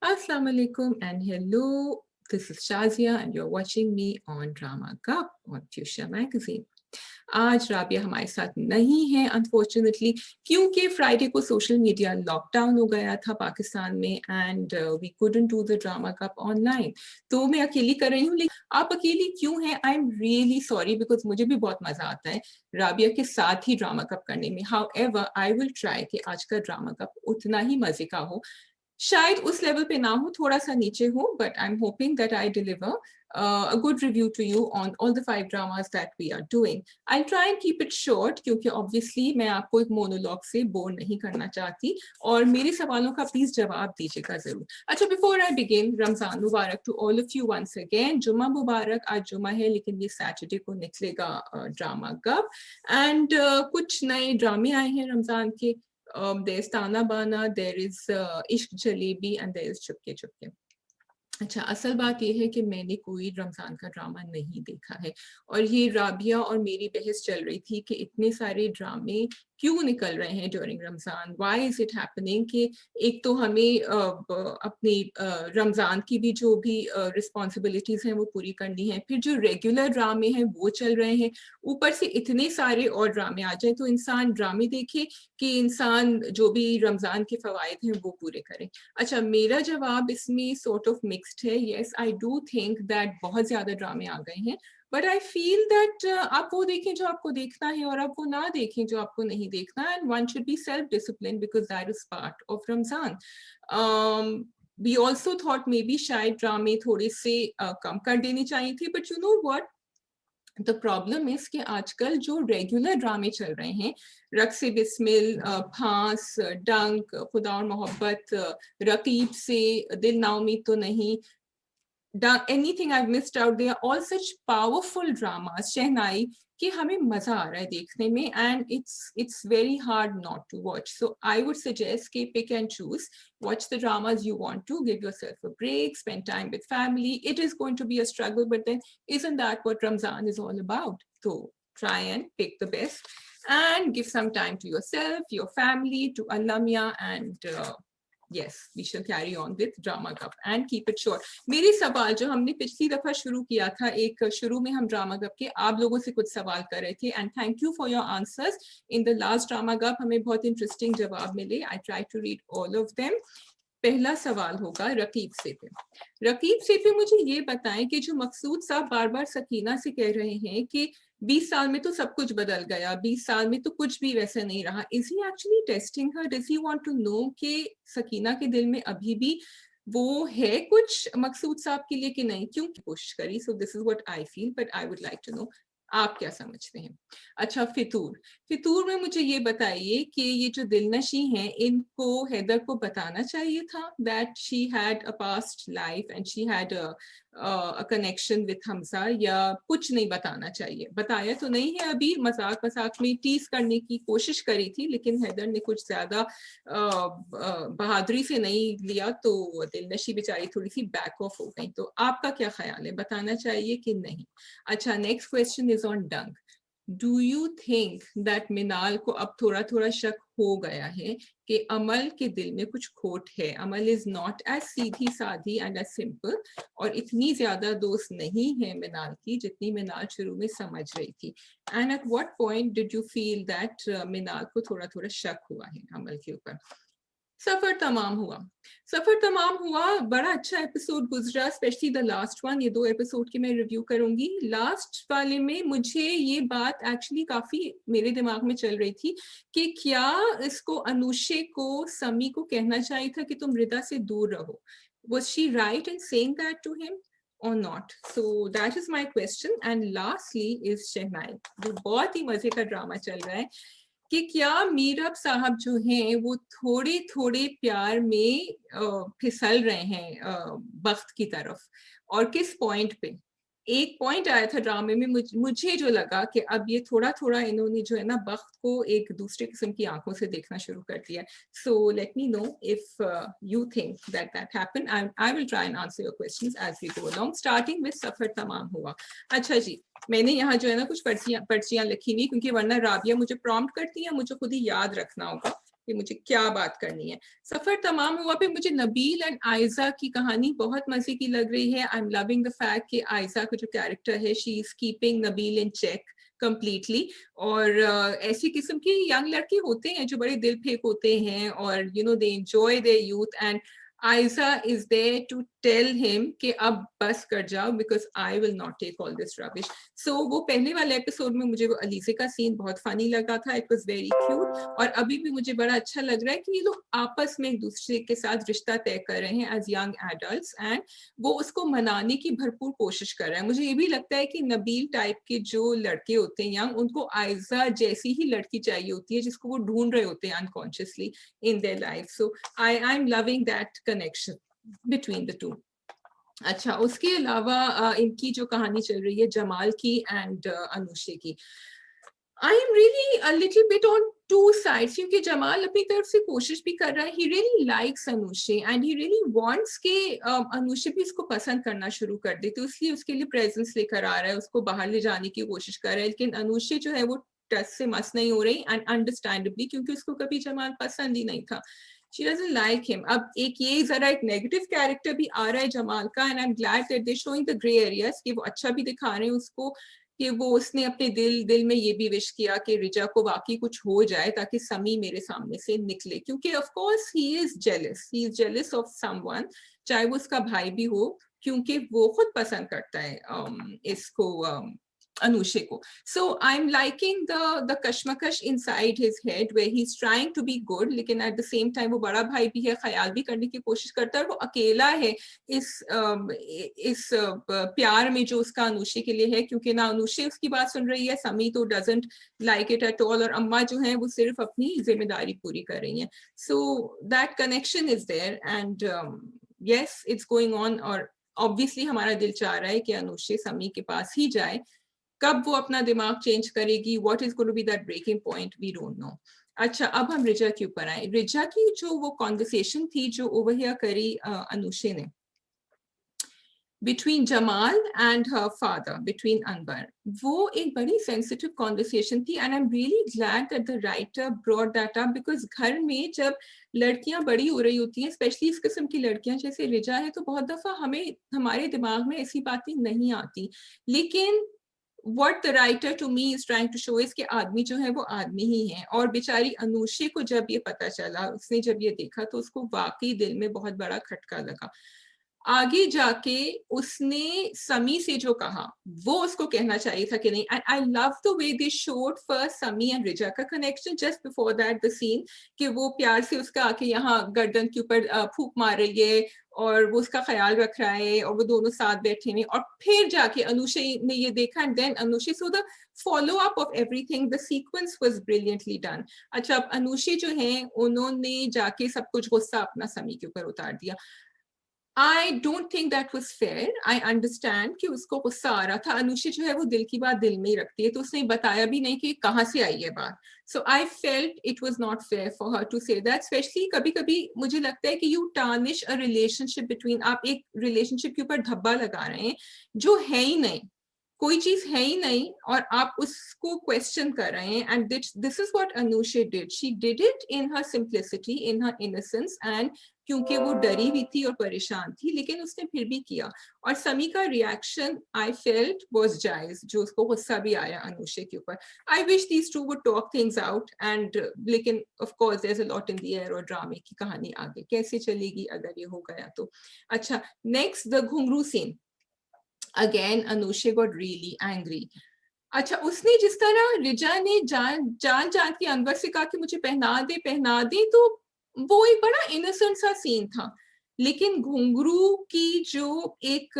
Assalamu alaikum and hello. This is Shazia and you're watching me on Drama Cup on Fuchsia Magazine. आज राबिया हमारे साथ नहीं है unfortunately क्योंकि फ्राइडे को सोशल मीडिया लॉकडाउन हो गया था पाकिस्तान में and we couldn't do the drama cup online. तो मैं अकेली कर रही हूँ, लेकिन आप अकेली क्यों हैं? I am really sorry because मुझे भी बहुत मजा आता है राबिया के साथ ही ड्रामा कप करने में। हाउएवर आई विल ट्राई कि आज का ड्रामा कप उतना ही मजे का हो, शायद उस लेवल पे ना हो, थोड़ा सा नीचे हो, but I'm hoping that I deliver a good review to you on all the 5 dramas that we are doing. I'll try and keep it short क्योंकि obviously मैं आपको एक मोनोलॉग से बोर नहीं करना चाहती और मेरे सवालों का प्लीज जवाब दीजिएगा जरूर। अच्छा, before I begin, Ramzan Mubarak to all of you once again. जुमा मुबारक। आज जुमा है लेकिन ये सैटरडे को निकलेगा ड्रामा कप एंड कुछ नए ड्रामे आए हैं रमजान के। There's Tana Bana, there is Ishq Jalebi and there is Chupke Chupke. अच्छा, असल बात यह है कि मैंने कोई रमज़ान का ड्रामा नहीं देखा है और ये राबिया और मेरी बहस चल रही थी कि इतने सारे ड्रामे क्यों निकल रहे हैं during Ramzan, why is it happening कि एक तो हमें अपनी रमज़ान की भी जो भी रिस्पॉन्सिबिलिटीज़ हैं वो पूरी करनी है, फिर जो रेगुलर ड्रामे हैं वो चल रहे हैं, ऊपर से इतने सारे और ड्रामे आ जाए तो इंसान ड्रामे देखे कि इंसान जो भी रमज़ान के फ़वाइद हैं वो पूरे करे। अच्छा, मेरा जवाब इसमें सॉर्ट ऑफ मिक्स्ड है। Yes, I do think that बहुत ज्यादा ड्रामे आ गए हैं, बट आई फील दैट आप वो देखें जो आपको देखना है और आप वो ना देखें जो आपको नहीं देखना, and one should be self discipline because that is part of Ramzan. We also thought may be शायद ड्रामे थोड़े से कम कर देने चाहिए थे, but you know what, the problem is कि आजकल जो रेगुलर ड्रामे चल रहे हैं, रक्स बिस्मिल, फांस, डंक, खुदा और मोहब्बत, रकीब से, दिल नाउमीद तो नहीं, anything I've missed out, they are all such powerful dramas, शहनाई, कि हमें मजा आ रहा है देखने में and it's very hard not to watch. So I would suggest कि pick and choose, watch the dramas you want to, give yourself a break, spend time with family. It is going to be a struggle, but then isn't that what Ramzan is all about? So try and pick the best and give some time to yourself, your family, to Allah Mia, and yes, we shall carry on with drama cup and keep it short. मेरे सवाल जो हमने पिछली दफा शुरू किया था, एक शुरू में हम ड्रामा कप के आप लोगों से कुछ सवाल कर रहे थे and thank you for your answers in the last drama cup, हमें बहुत इंटरेस्टिंग जवाब मिले। I try to read all of them. पहला सवाल होगा रकीब से पे। रकीब से पे मुझे ये बताएं कि जो मकसूद साहब बार बार सकीना से कह रहे हैं कि 20 साल में तो सब कुछ बदल गया, 20 साल में तो कुछ भी वैसा नहीं रहा, is he actually testing her? Does he want to know कि सकीना के दिल में अभी भी वो है कुछ मकसूद साहब के लिए कि नहीं? क्यों कोशिश करी? So this is what I feel, but I would like to know आप क्या समझते हैं। अच्छा, फितूर, फितूर में मुझे ये बताइए कि ये जो दिलनशी हैं इनको हैदर को बताना चाहिए था that she had a past life and she had a connection with Hamza, या कुछ नहीं बताना चाहिए? बताया तो नहीं है, अभी मजाक मजाक में टीज करने की कोशिश करी थी, लेकिन हैदर ने कुछ ज्यादा बहादुरी से नहीं लिया तो दिलनशी बेचारी थोड़ी सी बैक ऑफ हो गई। तो आपका क्या ख्याल है, बताना चाहिए कि नहीं? अच्छा, नेक्स्ट क्वेश्चन इज ऑन डंक। Do you think that Minal को अब थोड़ा थोड़ा शक हो गया है कि अमल के दिल में कुछ खोट है? अमल इज नॉट एज सीधी साधी एंड एज सिंपल और इतनी ज्यादा दोस्त नहीं है मिनाल की जितनी मिनाल शुरू में समझ रही थी। And at what point did you feel that Minal को थोड़ा थोड़ा शक हुआ है अमल के ऊपर? सफर तमाम हुआ, सफर तमाम हुआ, बड़ा अच्छा एपिसोड गुजरा, स्पेशली द लास्ट वन। ये 2 एपिसोड की मैं रिव्यू करूंगी। लास्ट वाले में मुझे ये बात एक्चुअली काफी मेरे दिमाग में चल रही थी कि क्या इसको अनुषे को समी को कहना चाहिए था कि तुम रिदा से दूर रहो? Was she right in saying that to him or not? So that is my question. And lastly is शहनाई, जो बहुत ही मजे का ड्रामा चल रहा है कि क्या मीरब साहब जो हैं वो थोड़े थोड़े प्यार में फिसल रहे हैं बख्त की तरफ, और किस पॉइंट पे? एक पॉइंट आया था ड्रामे में मुझे जो लगा कि अब ये थोड़ा थोड़ा इन्होंने जो है ना बख्त को एक दूसरे किस्म की आंखों से देखना शुरू कर दिया। So let me know if you think that that happen. I will try and answer your questions as we go along, starting with Safar Tamam Hua. अच्छा जी, मैंने यहाँ जो है ना कुछ पर्चियां लिखी हुई, क्योंकि वरना राबिया मुझे प्रॉम्प्ट करती है, मुझे खुद ही याद रखना होगा कि मुझे क्या बात करनी है। सफर तमाम हुआ पे मुझे नबील एंड आयजा की कहानी बहुत मजे की लग रही है। I am loving the fact कि आयजा का जो कैरेक्टर है she is keeping Nabeel in check completely. और ऐसी किस्म की यंग लड़के होते हैं जो बड़े दिल फेंक होते हैं और you know they enjoy their youth and Aiza is there to tell him कि अब बस कर जाओ because I will not take all this rubbish. So वो पहले वाले एपिसोड में मुझे वो अलीजे का सीन बहुत फनी लगा था, इट वाज वेरी क्यूट। और अभी भी मुझे बड़ा अच्छा लग रहा है कि ये लोग आपस में एक दूसरे के साथ रिश्ता तय कर रहे हैं एज यंग एडल्ट्स एंड वो उसको मनाने की भरपूर कोशिश कर रहे हैं। मुझे ये भी लगता है कि नबील टाइप के जो लड़के होते हैं यंग, उनको आयजा जैसी ही लड़की चाहिए होती है जिसको वो ढूंढ रहे होते हैं unconsciously in their life. So I am loving that connection between the two. अच्छा, उसके अलावा इनकी जो कहानी चल रही है जमाल की एंड अनुषे की, I am really a little bit on two sides, क्योंकि जमाल अपनी तरफ से कोशिश भी कर रहा है, he really likes Anushay and he really wants के अनुषे भी इसको पसंद करना शुरू कर दे, तो इसलिए उसके लिए प्रेजेंस लेकर आ रहा है, उसको बाहर ले जाने की कोशिश कर रहा है। लेकिन अनुषे जो है वो टच से मस नहीं हो रही एंड अंडरस्टैंडेबली, क्योंकि उसको कभी जमाल पसंद ही नहीं था। She doesn't like him. अब एक ये जरा एक नेगेटिव कैरेक्टर भी आ रहा है जमाल का and I am glad that they showing the grey areas, कि वो अच्छा भी दिखा रहे हैं उसको, कि वो उसने अपने दिल में ये भी विश किया कि रिजा को वाकई कुछ हो जाए ताकि समी मेरे सामने से निकले, क्योंकि of course he is jealous of someone, चाहे वो उसका भाई भी हो, क्योंकि वो खुद पसंद करता है इसको अनुषे को। So I'm liking the कश्मकश inside his head where he's trying to be good, लेकिन at the same time वो बड़ा भाई भी है, ख्याल भी करने की कोशिश करता है, और वो अकेला है इस प्यार में जो उसका अनुषे के लिए है, क्योंकि ना अनुषे उसकी बात सुन रही है, समी तो doesn't like it at all, और अम्मा जो है वो सिर्फ अपनी जिम्मेदारी पूरी कर रही हैं। So that connection is there and yes it's going on, और ऑब्वियसली हमारा दिल चाह रहा है कि अनुषे समी के पास ही जाए। कब वो अपना दिमाग चेंज करेगी, what is going to be that breaking point, we don't know. अच्छा, अब हम रिजा के ऊपर आए। रिजा की जो वो कॉन्वर्सेशन थी जो ओवर हियर करी अनुषे ने between Jamal and her father, between Anbar, वो एक बड़ी sensitive conversation थी and I'm really glad that the writer brought that up, because घर में जब लड़कियां बड़ी हो रही होती हैं, स्पेशली इस किस्म की लड़कियां जैसे रिजा है, तो बहुत दफा हमें हमारे दिमाग में ऐसी बातें नहीं आती, लेकिन what the writer to me is trying to show is कि आदमी जो है वो आदमी ही है। और बेचारी अनुषे को जब ये पता चला, उसने जब ये देखा, तो उसको वाकई दिल में बहुत बड़ा खटका लगा। आगे जाके उसने समी से जो कहा वो उसको कहना चाहिए था कि नहीं। And I love the way they showed first Sami and Riza का connection just before that the scene, कि वो प्यार से उसका आके यहाँ गर्दन के ऊपर फूंक मार रही है और वो उसका ख्याल रख रहा है और वो दोनों साथ बैठे हैं, और फिर जाके अनुषे ने ये देखा and then Anushay, so the follow up of everything, the sequence was brilliantly done. अच्छा, अब अनुषे जो है उन्होंने जाके सब कुछ गुस्सा अपना समी के ऊपर उतार दिया। I don't think that was fair. I understand कि उसको गुस्सा आ रहा था। अनुषे जो है वो दिल की बात दिल में ही रखती है, तो उसने बताया भी नहीं कि कहाँ से आई है बात। So I felt it was not fair for her to say that. Especially कभी-कभी मुझे लगता है कि you tarnish a relationship between, आप एक relationship के ऊपर धब्बा लगा रहे हैं जो है ही नहीं, कोई चीज है ही नहीं, और आप उसको क्वेश्चन कर रहे हैं। And this is what Anushay did, she did it in her simplicity, in her innocence, and क्योंकि वो डरी हुई थी और परेशान थी, लेकिन उसने फिर भी किया। और समी का रिएक्शन आई फेल्ट वाज जायज, जो उसको गुस्सा भी आया अनुषे के ऊपर। I wish these two would talk things out and, लेकिन of course there is a lot in the air, और ड्रामे की कहानी आगे कैसे चलेगी अगर ये हो गया तो। अच्छा, नेक्स्ट द घुंघरू scene. Again, Anusha got really angry. अच्छा, उसने जिस तरह रिजा ने जान के अनवर से कहा कि मुझे पहना दे, तो वो एक बड़ा इनोसेंट सा सीन था। लेकिन घुंघरू की जो एक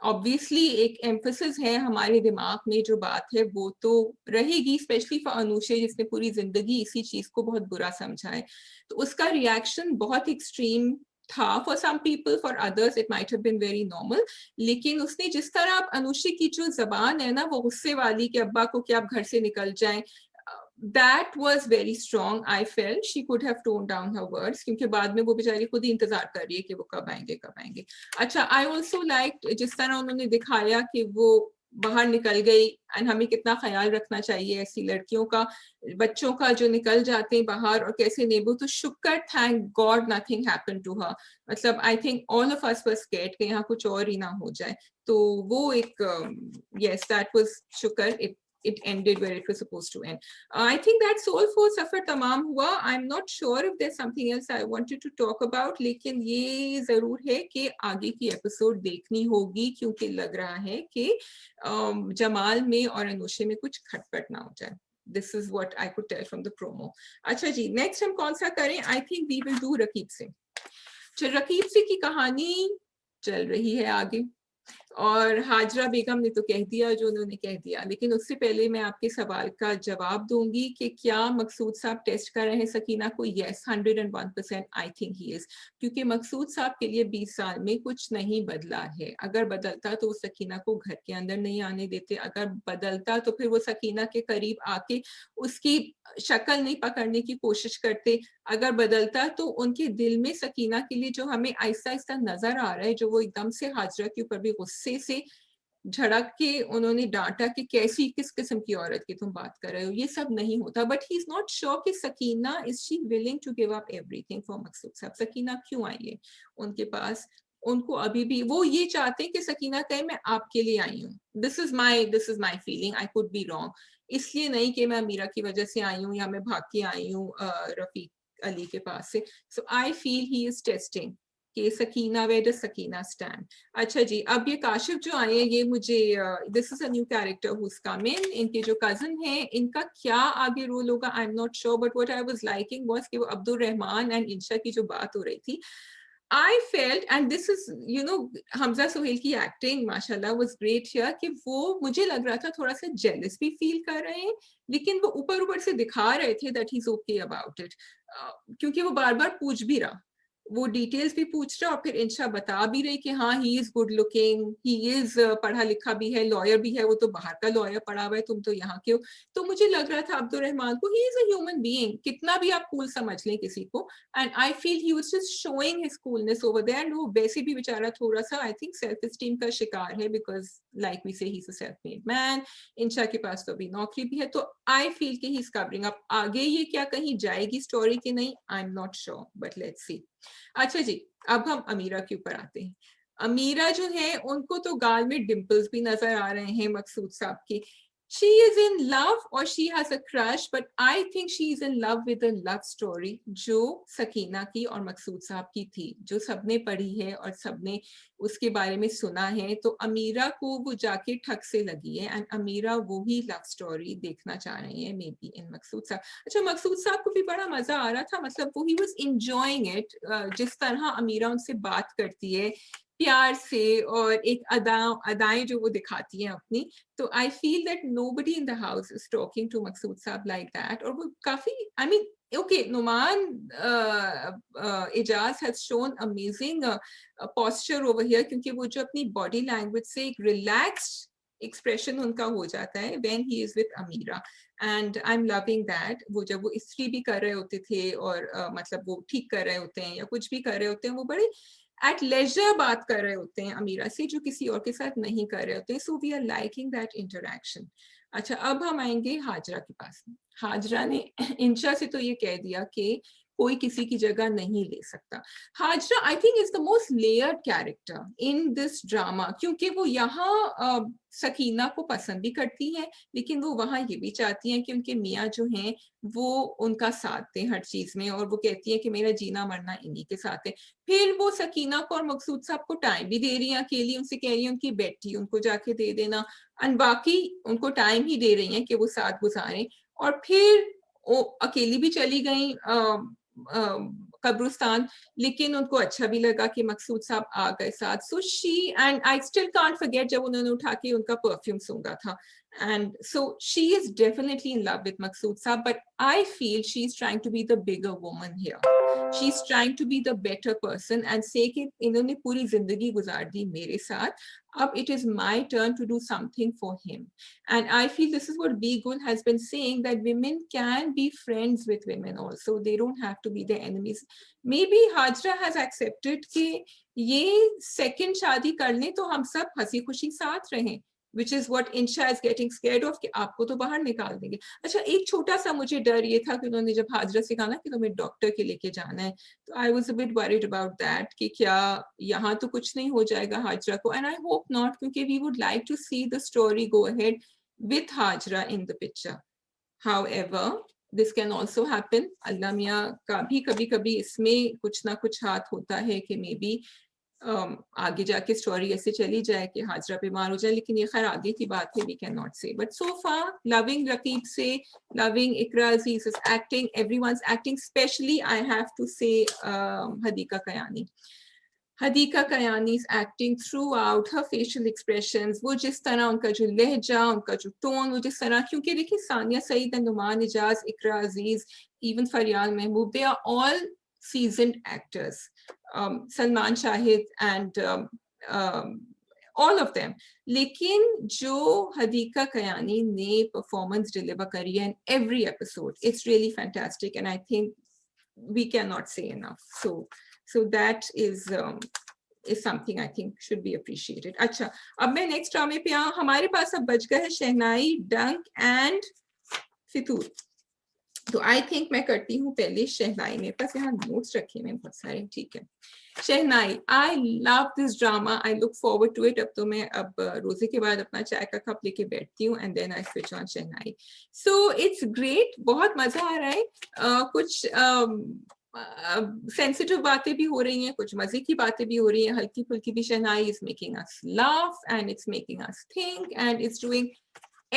ऑब्वियसली एक एम्फेसिस है हमारे दिमाग में, जो बात है वो तो रहेगी, स्पेशली फॉर अनुषा जिसने पूरी जिंदगी इसी चीज को बहुत बुरा समझा है। तो उसका रिएक्शन बहुत एक्सट्रीम था for some people, for others it might have been very normal, लेकिन उसने जिस तरह आप अनुषा की जो जबान है ना वो गुस्से वाली कि अब्बा को क्या आप घर से निकल जाएं, that was very strong. I felt she could have toned down her words, क्योंकि बाद में वो बेचारी खुद ही इंतजार कर रही है कि वो कब आएंगे। अच्छा, I also liked जिस तरह उन्होंने दिखाया कि वो बाहर निकल गई, एंड हमें कितना ख्याल रखना चाहिए ऐसी लड़कियों का, बच्चों का जो निकल जाते हैं बाहर और कैसे नेबू, तो शुक्र, thank God nothing happened to her. मतलब I think all of us were scared कि यहाँ कुछ और ही ना हो जाए। तो वो एक yes, that was शुक्र, it ended where it was supposed to end. I think that's all for सफर तमाम हुआ. I'm not sure if there's something else I wanted to talk about, लेकिन ये जरूर है कि आगे की एपिसोड देखनी होगी, क्योंकि लग रहा है कि जमाल में और अनुषे में कुछ खटपट ना हो जाए. This is what I could tell from the promo. अच्छा जी, नेक्स्ट हम कौन सा करें? I think we will do Raqib से. रकीब से की कहानी चल रही है आगे, और हाजरा बेगम ने तो कह दिया जो उन्होंने कह दिया, लेकिन उससे पहले मैं आपके सवाल का जवाब दूंगी कि क्या मकसूद साहब टेस्ट कर रहे हैं सकीना को? Yes, 101% I think he is, क्योंकि मकसूद साहब के लिए 20 साल में कुछ नहीं बदला है. अगर बदलता तो वो सकीना को घर के अंदर नहीं आने देते, अगर बदलता तो फिर वो सकीना के करीब आके उसकी शक्ल नहीं पकड़ने की कोशिश करते, अगर बदलता तो उनके दिल में सकीना के लिए जो हमें आहिस्ता आहिस्ता नजर आ रहा है, जो वो एकदम से हाजरा के ऊपर भी गुस्से से झड़क के उन्होंने डांटा कि कैसी, किस किस्म की औरत की तुम बात कर रहे हो, ये सब नहीं होता. But he is not sure कि Sakina, is she willing to give up everything for Maqsood sahab? Sakina क्यों आई है उनके पास? उनको अभी भी वो ये चाहते हैं कि सकीना कहे मैं आपके लिए आई हूँ. This is my feeling, I could be wrong. इसलिए नहीं कि मैं अमीरा की वजह से आई हूँ या मैं भाग के आई हूँ रफीक अली के पास से. So I feel he is testing कि Sakina, where does Sakina stand. अच्छा जी, अब ये काशिफ जो आए हैं, ये मुझे this is a new character who come in. इनके जो कजन हैं, इनका क्या आगे रोल होगा I am not sure, but what I was liking was कि वो अब्दुल रहमान एंड इंशा की जो बात हो रही थी, I felt, and this is, you know, Hamza Suhail की एक्टिंग माशाल्लाह was great here, कि वो मुझे लग रहा था थोड़ा सा जेलस भी फील कर रहे हैं, लेकिन वो ऊपर ऊपर से दिखा रहे थे that he's okay about it, क्योंकि वो बार बार पूछ भी रहा, वो डिटेल्स भी पूछ रहा, और फिर इंशा बता भी रही कि हाँ he is good looking, he is पढ़ा लिखा भी है, लॉयर भी है, वो तो बाहर का लॉयर पढ़ा हुआ है, तुम तो यहाँ के हो. तो मुझे लग रहा था अब्दुल रहमान को, he is a human being, कितना भी आप कूल समझ लें किसी को, and I feel he was just showing his coolness over there. एंड वो वैसे भी बेचारा थोड़ा सा आई थिंक सेल्फ एस्टीम का शिकार है, because like we say he is a self made man. Insha के पास तो अभी नौकरी भी है, तो आई फील कि ही इज कवरिंग अप. आगे ये क्या कहीं जाएगी स्टोरी की नहीं, आई am not sure, but let's see. अच्छा जी, अब हम अमीरा के ऊपर आते हैं. अमीरा जो है, उनको तो गाल में डिंपल्स भी नजर आ रहे हैं मकसूद साहब की. She is in love or she has a crush, but I think she is in love with a love story जो सकीना की और मकसूद साहब की थी, जो सबने पढ़ी है और सबने उसके बारे में सुना है. तो अमीरा को वो जाके ठग से लगी है, एंड अमीरा वो ही लव स्टोरी देखना चाह रही है मे बी इन मकसूद साहब. अच्छा, मकसूद साहब को भी बड़ा मजा आ रहा था, मतलब वो ही वाज एंजॉयिंग इट, जिस तरह अमीरा उनसे बात करती है प्यार से, और एक अदाएं जो वो दिखाती हैं अपनी. तो I feel that nobody in the house is talking to Maqsood sahab like that. और वो काफी, I mean, okay, Numan Ijaz has shown amazing posture over here, क्योंकि वो जो अपनी body language से एक relaxed expression उनका हो जाता है when he is with Amira, and I'm loving that. वो जब वो इस्त्री भी कर रहे होते थे और मतलब वो ठीक कर रहे होते हैं या कुछ भी कर रहे होते हैं, वो बड़े एट लेजर बात कर रहे होते हैं अमीरा से, जो किसी और के साथ नहीं कर रहे होते. So we are liking that interaction. अच्छा, अब हम आएंगे हाजरा के पास. हाजरा ने इंशा से तो ये कह दिया कि कोई किसी की जगह नहीं ले सकता. Hajra I think is the most layered character in this drama, क्योंकि वो यहाँ सकीना को पसंद भी करती हैं, लेकिन वो वहाँ ये भी चाहती हैं कि उनके मियाँ जो हैं वो उनका साथ दें हर चीज में, और वो कहती है कि मेरा जीना मरना इन्हीं के साथ है. फिर वो सकीना को और मकसूद साहब को टाइम भी दे रही है अकेली, उनसे कह रही है उनकी बेटी उनको जाके दे देना, एंड बाकी उनको टाइम ही दे रही हैं कि वो साथ गुजारें. और फिर वो अकेली भी चली गई कब्रिस्तान, लेकिन उनको अच्छा भी लगा कि मकसूद साहब आ गए साथ. So she, and I still can't forget जब उन्होंने उठा के उनका परफ्यूम सूंघा था. And so she is definitely in love with Maqsood Saab, but I feel she's trying to be the bigger woman here. She's trying to be the better person and say कि इन्होंने पूरी जिंदगी गुजार दी मेरे साथ, अब it is my turn to do something for him. And I feel this is what B Gul has been saying, that women can be friends with women also. They don't have to be their enemies. Maybe Hajra has accepted कि ये second शादी कर लें तो हम सब हंसी खुशी साथ रहें. which is what Insha is getting scared of कि आपको तो बाहर निकाल देंगे. अच्छा, एक छोटा सा मुझे डर ये था कि उन्होंने जब हाजरा से कहा ना कि तुम्हें डॉक्टर के लेके जाना है, तो I was a bit worried about that कि क्या यहाँ तो कुछ नहीं हो जाएगा हाजरा को, and I hope not, क्योंकि we would like to see the story go ahead with Hajra in the picture. However, this can also happen. अल्लाह मियाँ का भी कभी-कभी इसमें कुछ ना कुछ हाथ होता है कि maybe आगे जाके स्टोरी ऐसे चली जाए कि हाजरा बीमार हो जाए, लेकिन ये खैर आगे की बात है, we cannot say. But so far, loving Raqib Se, loving Iqra Aziz's acting, everyone's acting, especially I have to say Hadika Kayani. Hadika Kayani's acting throughout, her facial expressions, वो जिस तरह उनका जो लहजा, उनका जो टोन, वो जिस तरह, क्योंकि देखिए Sania Saeed and Numan Ijaz, Iqra Aziz, even Faryal Mahmood, they are all seasoned actors. Salman Shahid and all of them. लेकिन जो Hadika Kayani ने performance deliver करी है in every episode, it's really fantastic, and I think we cannot say enough. So that is something I think should be appreciated. अच्छा, अब मैं next ड्रामे पे आऊँ. हमारे पास अब बच गए हैं शहनाई, डंक and फितूर. तो आई थिंक मैं करती हूँ पहले शहनाई. मेरे पास यहाँ नोट्स रखे हुए बहुत सारे. ठीक है, Shehnai. I love this drama, I look forward to it. अब तो मैं अब रोजे के बाद अपना चाय का कप लेके बैठती हूँ and then I switch on Shehnai. So it's great, बहुत मजा आ रहा है. कुछ सेंसिटिव बातें भी हो रही हैं, कुछ मजे की बातें भी हो रही हैं, हल्की फुल्की भी. Shehnai is making us laugh and it's making us think and it's doing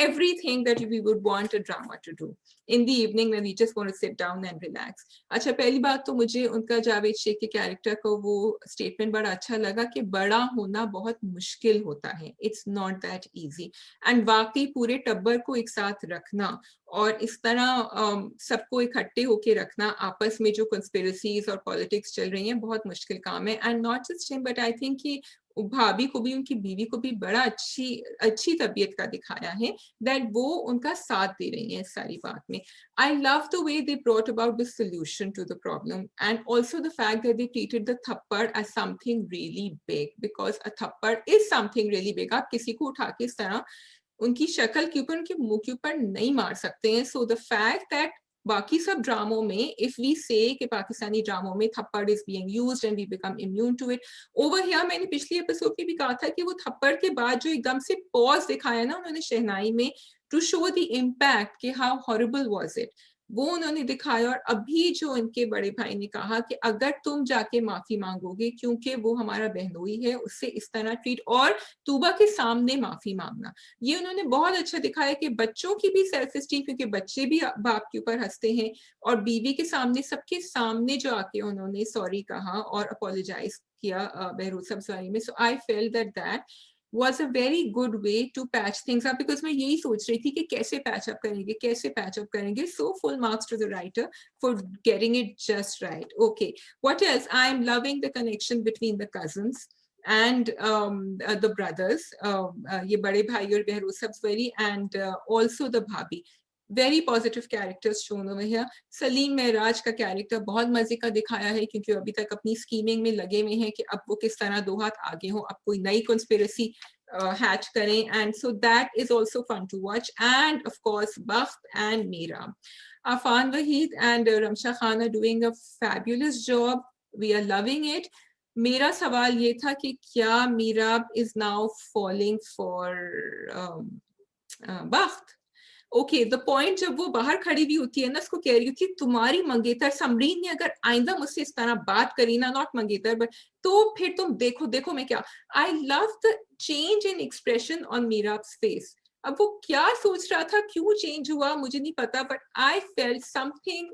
everything that we would want a drama to do in the evening when we just want to sit down and relax. अच्छा, पहली बात तो मुझे उनका जावेद शेख के character को वो statement बड़ा अच्छा लगा कि बड़ा होना बहुत मुश्किल होता है. It's not that easy. And वाकई पूरे टब्बर को एक साथ रखना और इस तरह सबको इकट्ठे होके रखना, आपस में जो कंस्पिरेसीज और पॉलिटिक्स चल रही हैं, बहुत मुश्किल काम है. And not just him but I think कि भाभी को भी, उनकी बीवी को भी बड़ा अच्छी तबीयत का दिखाया है that वो उनका साथ दे रही हैं इस सारी बात में. I love the way they brought about the solution to the problem and also the fact that they treated the थप्पड़ as something really big, because a थप्पड़ is something really big. आप किसी को उठा के इस तरह उनकी शक्ल के ऊपर, उनके मुंह के ऊपर नहीं मार सकते हैं. So the fact that बाकी सब ड्रामों में if we say कि पाकिस्तानी ड्रामों में थप्पड़ is being used and we become immune to it, over here मैंने पिछली एपिसोड में भी कहा था कि वो थप्पड़ के बाद जो एकदम से पॉज दिखाया ना उन्होंने शहनाई में to show the impact कि how horrible was it, वो उन्होंने दिखाया. और अभी जो इनके बड़े भाई ने कहा कि अगर तुम जाके माफी मांगोगे क्योंकि वो हमारा बहनोई है, उससे इस तरह ट्रीट, और तूबा के सामने माफी मांगना, ये उन्होंने बहुत अच्छा दिखाया कि बच्चों की भी सेल्फ स्टीम, क्योंकि बच्चे भी बाप के ऊपर हंसते हैं, और बीवी के सामने, सबके सामने जो आके उन्होंने सॉरी कहा और अपोलोजाइज किया बहरूद सब्ज़वारी में. So I felt that was a very good way to patch things up, because मैं यही सोच रही थी कि कैसे patch up करेंगे. So full marks to the writer for getting it just right. Okay, what else? I'm loving the connection between the cousins and the brothers, ये बड़े भाई और बहरूद सब्ज़वारी, and also the भाभी. Very positive characters shown over here. Salim महराज का character बहुत मजे का दिखाया है, क्योंकि अभी तक अपनी स्कीमिंग में लगे हुए हैं कि अब वो किस तरह दो हाथ आगे हो, अब कोई नई कंस्पिरेसी हैच करें, and so that is also fun to watch. And of course Bakht and Meera, Affan Waheed and Ramsha Khan are doing a fabulous job. We are loving it. मेरा सवाल ये था कि क्या Meera is now falling for Bakht. Okay, the point जब वो बाहर खड़ी भी होती है ना, उसको कह रही होती है तुम्हारी मंगेतर समरीन ने अगर आइंदा मुझसे इस तरह बात करी ना, नॉट मंगेतर बट, तो फिर तुम देखो मैं क्या. I love the change in expression on मीरा's फेस. अब वो क्या सोच रहा था, क्यों चेंज हुआ मुझे नहीं पता, but I felt something,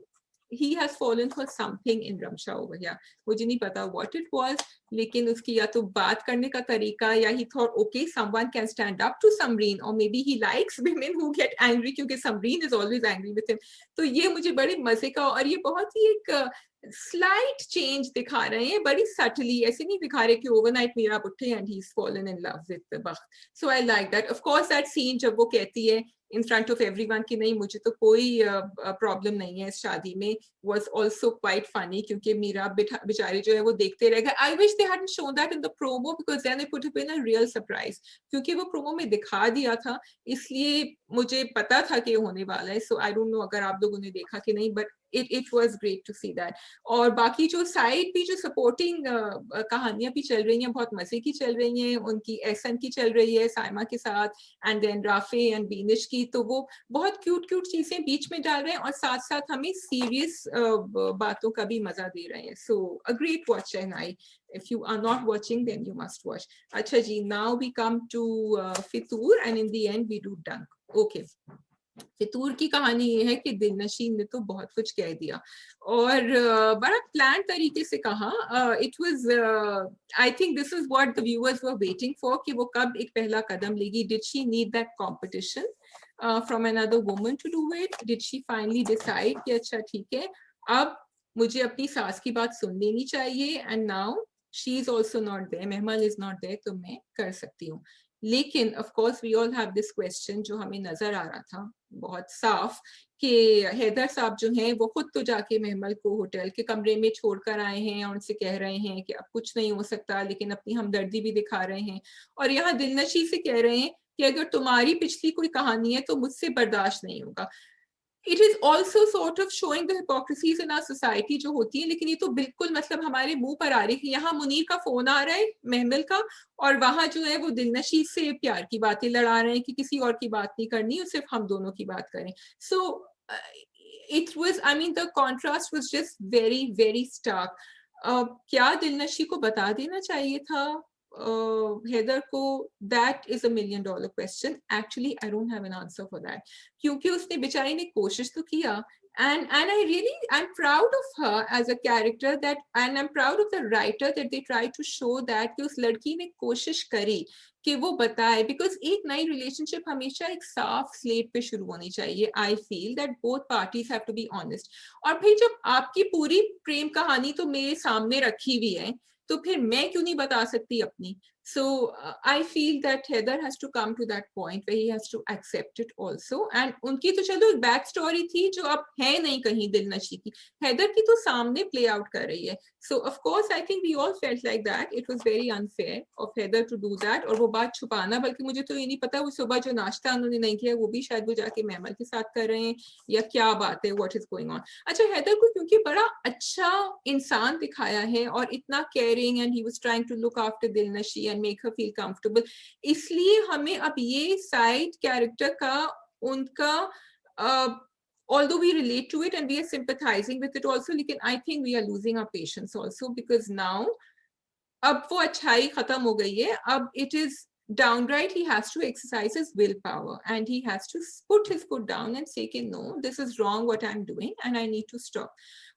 he has fallen for something in Ramsha over here. मुझे नहीं पता what it was, लेकिन उसकी या तो बात करने का तरीका, या he thought okay someone can stand up to Samreen, or maybe he likes women who get angry क्योंकि Samreen is always angry with him. तो ये मुझे बड़े मजे का, और ये बहुत ही एक स्लाइट चेंज दिखा रहे हैं, बड़ी सटली, ऐसे नहीं दिखा रहे कि ओवरनाइट मीरा उठे and he is fallen in love with Bakht. So I like that. Of course that scene जब वो कहती है in front of everyone कि नहीं मुझे तो कोई प्रॉब्लम नहीं है इस शादी में, was also quite funny क्योंकि मीरा बेचारी जो है वो देखते रह गए. I wish they hadn't shown that in the promo because then it would have been a real surprise. क्योंकि वो प्रोमो में दिखा दिया था इसलिए मुझे पता था कि होने वाला है. So I don't know अगर आप लोगों ने देखा कि नहीं, but it was great to see that. और बाकी जो साइड भी जो सपोर्टिंग कहानियां भी चल रही हैं बहुत मजे की चल रही हैं. उनकी एहसन की चल रही है साइमा के साथ, and then Rafay and Beenish की, तो वो बहुत क्यूट क्यूट चीजें बीच में डाल रहे हैं और साथ साथ हमें सीरियस बातों का भी मजा दे रहे हैं. So a great watch and I if you are not watching then you must watch. अच्छा जी, now we come to Fitoor and in the end we do dunk. Okay. फितूर की कहानी ये है कि दिलनशीन ने तो बहुत कुछ कह दिया और बड़ा प्लान तरीके से कहा. It was I think this is what the viewers were waiting for कि वो कब एक पहला कदम लेगी. Did she need that competition from another woman to do it? Did she finally decide कि अच्छा ठीक है अब मुझे अपनी सास की बात सुन लेनी चाहिए and now she is also not there, Mahmal is not there, तो मैं कर सकती हूँ. लेकिन of course we all have this question जो हमें नजर आ रहा था बहुत साफ कि हैदर साहब जो हैं वो खुद तो जाके महमल को होटल के कमरे में छोड़कर आए हैं और उनसे कह रहे हैं कि अब कुछ नहीं हो सकता, लेकिन अपनी हमदर्दी भी दिखा रहे हैं. और यहाँ दिलनशी से कह रहे हैं कि अगर तुम्हारी पिछली कोई कहानी है तो मुझसे बर्दाश्त नहीं होगा. It is also sort of showing the hypocrisies in our society जो होती है, लेकिन ये तो बिल्कुल मतलब हमारे मुंह पर आ रही है. यहाँ मुनीर का फोन आ रहा है महमल का और वहां जो है वो दिलनशी से प्यार की बातें लड़ा रहे हैं कि किसी और की बात नहीं करनी, सिर्फ हम दोनों की बात करें. So it was, I mean, the contrast was just very very stark. क्या दिलनशी को बता देना चाहिए था हैदर को? That is a $1 million question. Actually I don't have an answer for that क्योंकि उसने बेचारी ने कोशिश तो किया and I really I'm proud of her as a character that and I'm proud of the writer that they try to show that कि उस लड़की ने कोशिश करी कि वो बताए, because एक नई relationship हमेशा एक साफ स्लेट पे शुरू होनी चाहिए. I feel that both parties have to be honest. और फिर जब आपकी पूरी प्रेम कहानी तो मेरे सामने रखी हुई है तो फिर मैं क्यों नहीं बता सकती अपनी? So I feel that Heather has to come to that point where he has to accept it also. And उनकी तो चलो एक बैक स्टोरी थी जो अब है नहीं कहीं दिलनशी की, हैदर की तो सामने प्ले आउट कर रही है. So of course I think we all felt like that. It was very unfair of Heather to do that. और वो बात छुपाना, बल्कि मुझे तो ये नहीं पता वो सुबह जो नाश्ता उन्होंने नहीं किया वो भी शायद वो जाके महमल के साथ कर रहे हैं या क्या बात है, what is going on. अच्छा, हैदर को क्योंकि बड़ा अच्छा इंसान दिखाया है और इतना caring and he was trying to look after दिलनशी and make her feel comfortable, इसलिए हमें अब ये साइड कैरेक्टर का उनका although we relate to it and we are sympathizing with it also, लेकिन I think we are losing our patience also because now अब वो अच्छाई खत्म हो गई है. अब it is downright he has to exercise his willpower and he has to put his foot down and say कि no, this is wrong what I'm doing and I need to stop.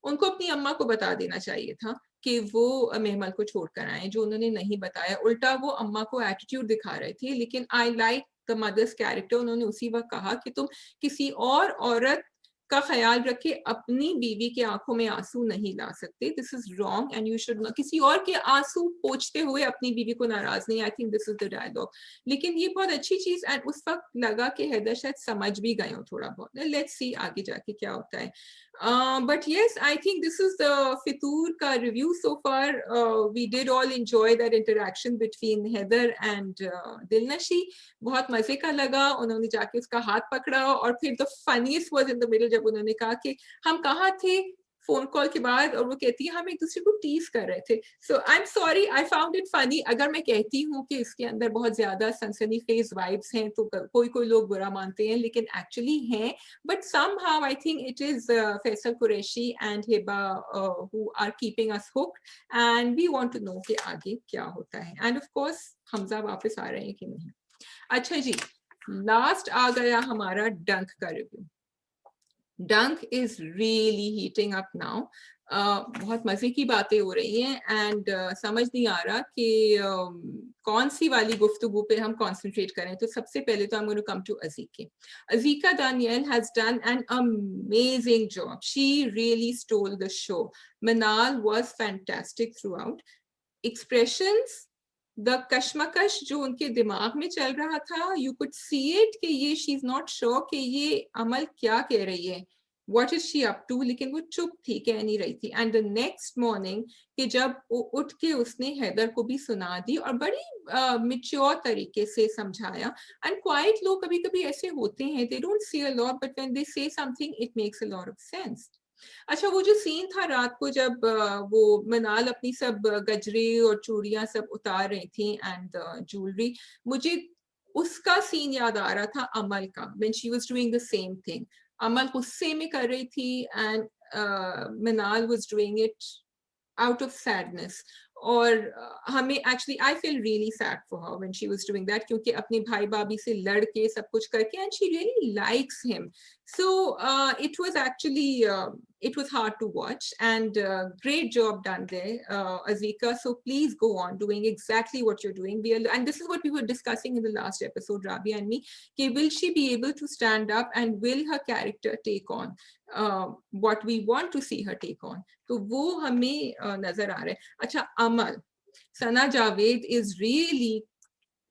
उनको अपनी अम्मा को बता देना चाहिए था कि वो महमल को छोड़कर आए, जो उन्होंने नहीं बताया. उल्टा वो अम्मा को एटीट्यूड दिखा रहे थे. लेकिन I like the mother's character. उन्होंने उसी वक्त कहा कि तुम किसी और औरत का ख्याल रखे, अपनी बीवी के आंखों में आंसू नहीं ला सकते. This is wrong and you should not. किसी और के आंसू पोंछते हुए अपनी बीवी को नाराज नहीं. I think this is the dialogue. लेकिन ये बहुत अच्छी चीज एंड उस वक्त लगा कि हैदर शायद समझ भी गए हो थोड़ा बहुत. लेट्स सी आगे जाके क्या होता है. But yes, I think this is the Fitur ka review so far. We did all enjoy that interaction between Heather and Dilnashi. बहुत मजे का लगा. उन्होंने जाके उसका हाथ पकड़ा और फिर the funniest was in the middle जब उन्होंने कहा कि हम कहाँ थे फोन कॉल के बाद, और वो कहती है हम एक दूसरे को टीज कर रहे थे. So I am sorry, I found it funny. अगर मैं कहती हूँ कि इसके अंदर बहुत ज्यादा सनसनी फेज वाइब्स हैं तो कोई कोई लोग बुरा मानते हैं, लेकिन एक्चुअली हैं. But somehow I think it is Faisal Qureshi and Hiba who are keeping us hooked and we want to know कि आगे क्या होता है. And of course हमजा वापस आ रहे हैं कि नहीं. अच्छा जी, लास्ट आ गया हमारा डंक का review. Dunk is really heating up now. बहुत मजे की बातें हो रही हैं एंड समझ नहीं आ रहा कि कौन सी वाली गुफ्तगू पे हम कंसंट्रेट करें. तो सबसे पहले तो I'm going to come to Azika. Azika Danielle has done an amazing job. She really stole the show. Manal was fantastic throughout. Expressions the कश्मकश जो उनके दिमाग में चल रहा था, यू कुड सी इट कि ये शी इज नॉट श्योर कि ये अमल क्या कह रही है, what is she up to, लेकिन वो चुप थी, कह नहीं रही थी। एंड द नेक्स्ट मॉर्निंग कि जब वो उठ के उसने हैदर को भी सुना दी और बड़ी मिच्योर तरीके से समझाया। एंड क्वाइट लोग कभी कभी ऐसे होते हैं, they don't say a lot but when they से something it makes a lot of sense. अच्छा, वो जो सीन था रात को जब वो मनाल अपनी सब गजरे और चूड़ियां सब उतार रही थी एंड ज्वेलरी, मुझे उसका सीन याद आ रहा था अमल का, when she was doing the same thing. Amal गुस्से में कर रही थी and Manal was doing it out of sadness। और हमें actually I feel really sad for her when she was doing that, क्योंकि अपने भाई भाभी से लड़ के सब कुछ करके, and she really likes him. So it was actually it was hard to watch, and great job done there, Azika. So please go on doing exactly what you're doing. And this is what we were discussing in the last episode, Rabia and me, कि will she be able to stand up and will her character take on what we want to see her take on? तो वो हमें नजर आ रहा है। अच्छा, Amal, Sana Javed is really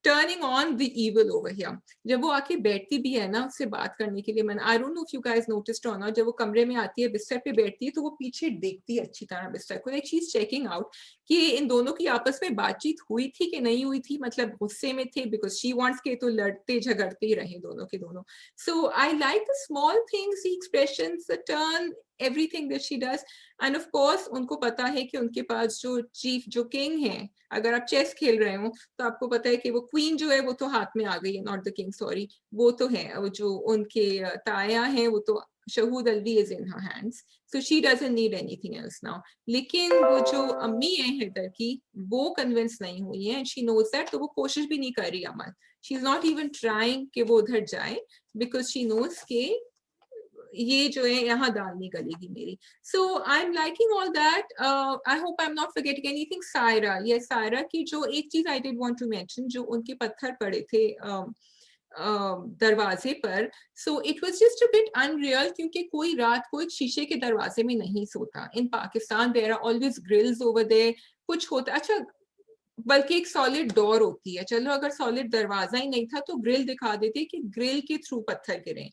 turning on the evil over here. जब वो आके बैठती भी है ना उससे बात करने के लिए, मैंने I don't know if you guys noticed और नॉट, जब वो कमरे में आती है बिस्तर पे बैठती है तो वो पीछे देखती है अच्छी तरह बिस्तर को, like she is checking out कि इन दोनों की आपस में बातचीत हुई थी कि नहीं हुई थी, मतलब गुस्से में थे बिकॉज शी वांट्स के तो लड़ते झगड़ते ही रहे दोनों के दोनों। So I like the small things, the expressions, the turn, everything that she does। and of course उनको पता है कि उनके पास जो चीफ, जो किंग है, अगर आप चेस खेल रहे हो तो आपको पता है कि वो क्वीन जो है वो तो हाथ में आ गई है, नॉट द किंग, सॉरी, वो तो है, वो जो उनके ताया हैं वो तो Shahood Alvi is in her hands, so she doesn't need anything else now. लेकिन वो जो अम्मी है हैदर की, वो कन्विंस नहीं हुई है, शी नोज दैट, तो वो कोशिश भी नहीं कर रही Amal, she is not even trying कि वो उधर जाए, बिकॉज शी नोज के ये जो है यहाँ दाल नहीं गलेगी मेरी। So I am liking all that. I hope I am not forgetting anything. Saira, ये सायरा की जो एक चीज I did want to mention, जो उनके पत्थर पड़े थे दरवाजे पर, so it was just a bit unreal, क्योंकि कोई रात को एक शीशे के दरवाजे में नहीं सोता। In Pakistan there are always grills over there, कुछ होता, अच्छा बल्कि एक सॉलिड डोर होती है, चलो अगर सॉलिड दरवाजा ही नहीं था तो ग्रिल दिखा देते कि ग्रिल के थ्रू पत्थर गिरे।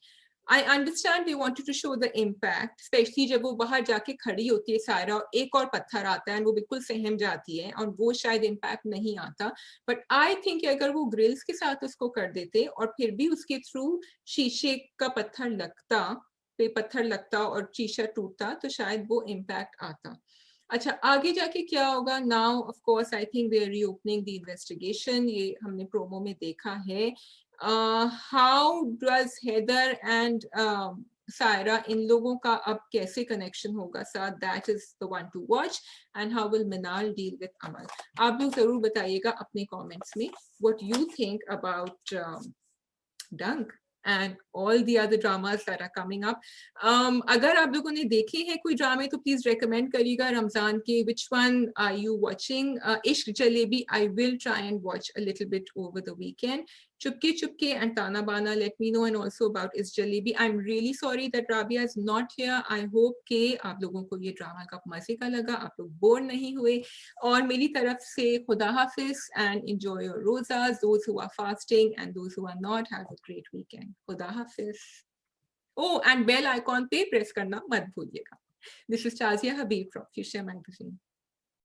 I understand they wanted to show the impact, specially जब वो बाहर जाके खड़ी होती है सायरा और एक और पत्थर आता है वो बिल्कुल सहम जाती है, और वो शायद इम्पैक्ट नहीं आता। बट आई थिंक अगर वो ग्रिल्स के साथ उसको कर देते और फिर भी उसके थ्रू शीशे का पत्थर लगता, पे पत्थर लगता और शीशा टूटता, तो शायद वो इम्पैक्ट आता। अच्छा, आगे जाके क्या होगा? Now of course I think they are reopening the investigation, ये हमने प्रोमो में देखा है। How does Heather and Saira, इन लोगों का अब कैसे कनेक्शन होगा साथ, that is the one to watch. And how will Minal deal with Amal? आप लोग जरूर बताइएगा अपने कमेंट्स में what you think about Dunk and all the other dramas that are coming up। अगर आप लोगों ने देखे हैं कोई ड्रामे तो प्लीज रेकमेंड करिएगा रमजान के। which one are you watching? इश्क jalebi I will try and watch a little bit over the weekend। Chupke Chupke and ताना बाना, let me know, and also about इश्क jalebi. I'm really sorry that Rabia is not here। I hope कि आप लोगों को ये drama का मजे का लगा, आप लोग बोर नहीं हुए। और मेरी तरफ से खुदा हाफिज and enjoy your rosas, those who are fasting and those who are not, have a great weekend। खुदा हाफिज। Oh, and bell icon पे प्रेस करना मत भूलिएगा। This is Shazia Habib from Fuchsia Magazine।